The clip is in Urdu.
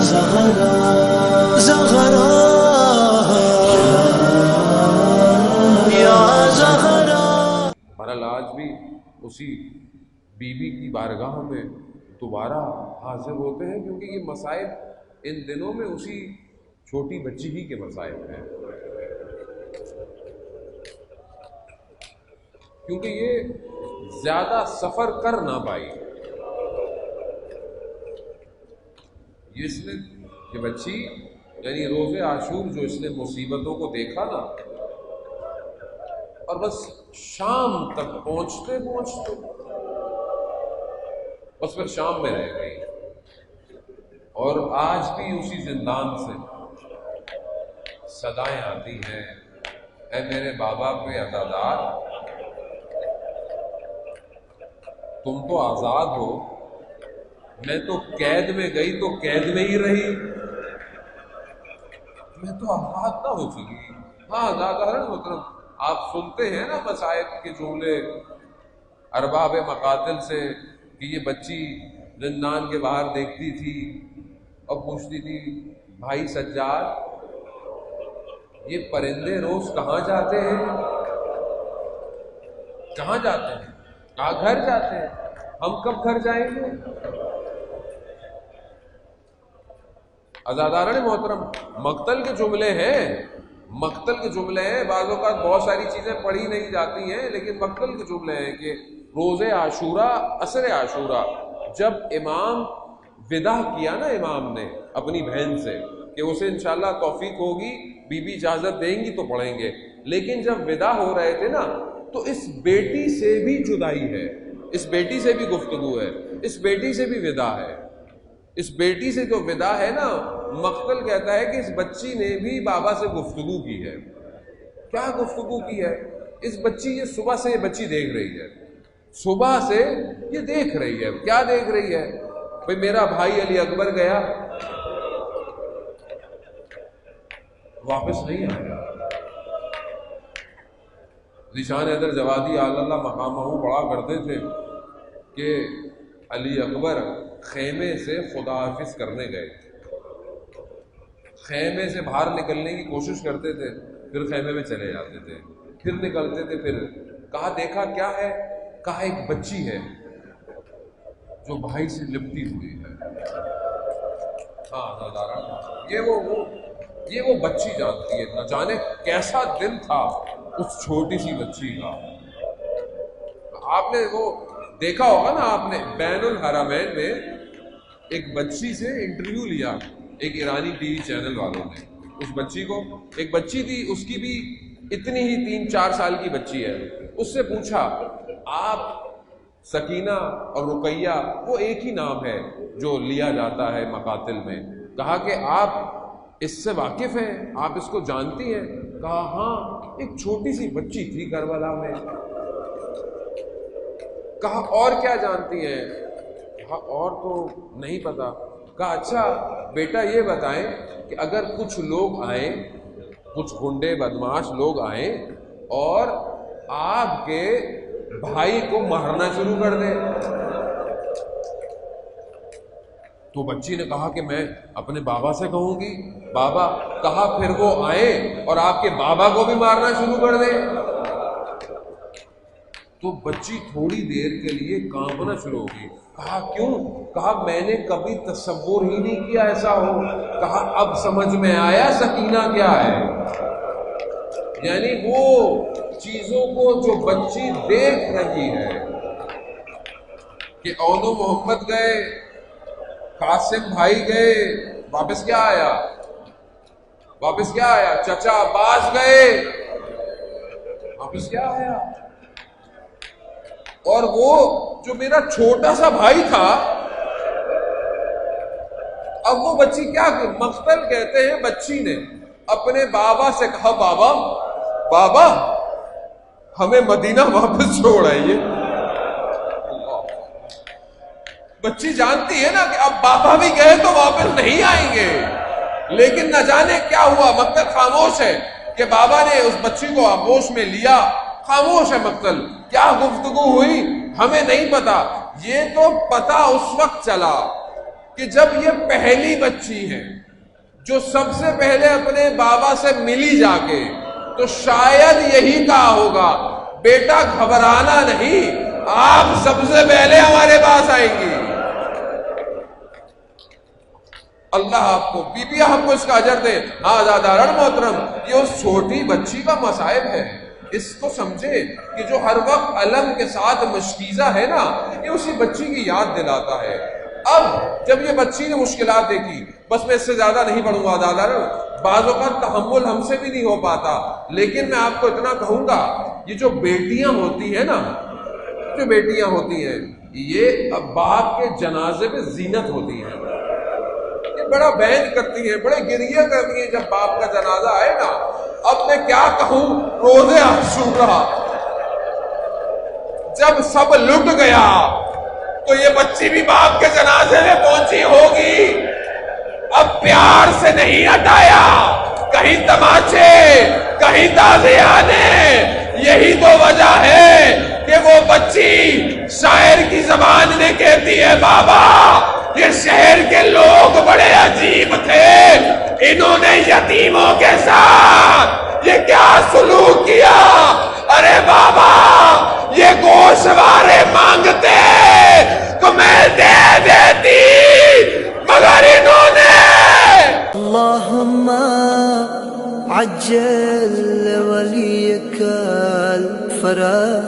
زہرا زہرا یا زہرا. بہرحال آج بھی اسی بیوی کی بارگاہ میں دوبارہ حاضر ہوتے ہیں، کیونکہ یہ مسائل ان دنوں میں اسی چھوٹی بچی ہی کے مسائل ہیں، کیونکہ یہ زیادہ سفر کر نہ پائی. یہ بچی یعنی روز عاشور جو اس نے مصیبتوں کو دیکھا نا، اور بس شام تک پہنچتے بس پھر شام میں رہ گئی. اور آج بھی اسی زندان سے صدائیں آتی ہیں، اے میرے بابا پہ عزادار، تم تو آزاد ہو، میں تو قید میں گئی تو قید میں ہی رہی، میں تو آزاد نہ ہو چکی. ہاں ذاکر محترم، آپ سنتے ہیں نا مسائل کے جملے ارباب مقاتل سے کہ یہ بچی زندان کے باہر دیکھتی تھی اور پوچھتی تھی، بھائی سجاد یہ پرندے روز کہاں جاتے ہیں؟ کہاں جاتے ہیں؟ کہاں گھر جاتے ہیں، ہم کب گھر جائیں گے؟ عزاداران محترم، مقتل کے جملے ہیں، بعض اوقات بہت ساری چیزیں پڑھی نہیں جاتی ہیں، لیکن مقتل کے جملے ہیں کہ روز عاشورہ، عصر عاشورہ، جب امام وداع کیا نا امام نے اپنی بہن سے کہ اسے انشاءاللہ توفیق ہوگی، بی بی اجازت دیں گی تو پڑھیں گے، لیکن جب وداع ہو رہے تھے نا تو اس بیٹی سے بھی جدائی ہے، اس بیٹی سے بھی گفتگو ہے، اس بیٹی سے بھی وداع ہے. اس بیٹی سے جو وداع ہے نا، مقتل کہتا ہے کہ اس بچی نے بھی بابا سے گفتگو کی ہے. کیا گفتگو کی ہے؟ اس بچی یہ صبح سے یہ بچی دیکھ رہی ہے، صبح سے یہ دیکھ رہی ہے. کیا دیکھ رہی ہے؟ بھئی میرا بھائی علی اکبر گیا، واپس نہیں آیا. ذیشان حیدر جوادی اللہ مقامہ پڑھا کرتے تھے کہ علی اکبر خیمے سے خدا حافظ کرنے گئے، خیمے سے باہر نکلنے کی کوشش کرتے تھے، پھر خیمے میں چلے جاتے تھے، پھر نکلتے تھے، پھر کہا دیکھا کیا ہے؟ کہا ایک بچی ہے جو بھائی سے لپٹی ہوئی ہے. ہاں یہ وہ بچی جانتی ہے، نہ جانے کیسا دل تھا اس چھوٹی سی بچی کا. آپ نے وہ دیکھا ہوگا نا، آپ نے بین الحرمین میں ایک بچی سے انٹرویو لیا، ایک ایرانی ٹی وی چینل والوں نے اس بچی کو، ایک بچی تھی اس کی بھی اتنی ہی 3-4 سال کی بچی ہے، اس سے پوچھا آپ سکینہ اور رقیہ وہ ایک ہی نام ہے جو لیا جاتا ہے مقاتل میں، کہا کہ آپ اس سے واقف ہیں، آپ اس کو جانتی ہیں؟ کہا ہاں ایک چھوٹی سی بچی تھی کربلا میں. کہا اور کیا جانتی ہیں؟ کہا اور تو نہیں پتا. کہا اچھا بیٹا یہ بتائیں کہ اگر کچھ لوگ آئیں، کچھ گنڈے بدماش لوگ آئیں اور آپ کے بھائی کو مارنا شروع کر دیں، تو بچی نے کہا کہ میں اپنے بابا سے کہوں گی. بابا کہا پھر وہ آئیں اور آپ کے بابا کو بھی مارنا شروع کر دیں. تو بچی تھوڑی دیر کے لیے کانپنا شروع ہوگی. کہا کیوں؟ کہا میں نے کبھی تصور ہی نہیں کیا ایسا ہو. کہا اب سمجھ میں آیا سکینہ کیا ہے. یعنی وہ چیزوں کو جو بچی دیکھ رہی ہے کہ اونو محمد گئے، قاسم بھائی گئے، واپس کیا آیا؟ چچا عباس گئے، واپس کیا آیا؟ اور وہ جو میرا چھوٹا سا بھائی تھا، اب وہ بچی کیا کی؟ مقتل کہتے ہیں بچی نے اپنے بابا سے کہا بابا ہمیں مدینہ واپس چھوڑ آئیے. بچی جانتی ہے نا کہ اب بابا بھی گئے تو واپس نہیں آئیں گے، لیکن نہ جانے کیا ہوا. مقتل خاموش ہے کہ بابا نے اس بچی کو آغوش میں لیا، خاموش ہے مقتل. کیا گفتگو ہوئی ہمیں نہیں پتا، یہ تو پتا اس وقت چلا کہ جب یہ پہلی بچی ہے جو سب سے پہلے اپنے بابا سے ملی جا کے، تو شاید یہی کہا ہوگا بیٹا گھبرانا نہیں، آپ سب سے پہلے ہمارے پاس آئیں گی۔ اللہ آپ کو بیبیاں ہم کو اس کا اجر دے۔ آزادارن محترم، یہ اس چھوٹی بچی کا مصائب ہے، اس کو سمجھے کہ جو ہر وقت علم کے ساتھ مشکیزہ ہے نا، یہ اسی بچی کی یاد دلاتا ہے۔ اب جب یہ بچی نے مشکلات دیکھی، بس میں اس سے زیادہ نہیں پڑھوں گا آزادارن، بعض اوقات تحمل ہم سے بھی نہیں ہو پاتا، لیکن میں آپ کو اتنا کہوں گا، یہ جو بیٹیاں ہوتی ہیں نا، جو بیٹیاں ہوتی ہیں، یہ باپ کے جنازے پہ زینت ہوتی ہیں، بڑا بہن کرتی ہیں، بڑے گریہ کرتی ہیں جب باپ کا جنازہ آئے نا۔ اب میں کیا کہوں، روزے عاشورہ جب سب لٹ گیا تو یہ بچی بھی باپ کے جنازے میں پہنچی ہوگی۔ اب پیار سے نہیں ہٹایا، کہیں تماچے، کہیں تازیانے۔ یہی تو وجہ ہے کہ وہ بچی شاعر کی زبان میں کہتی ہے، بابا یہ شہر کے لوگ بڑے عجیب تھے، انہوں نے یتیموں کے ساتھ یہ کیا سلوک کیا؟ ارے بابا یہ گوشوارے مانگتے تو میں دے دیتی، مگر انہوں نے اللهم عجل وليك الفرج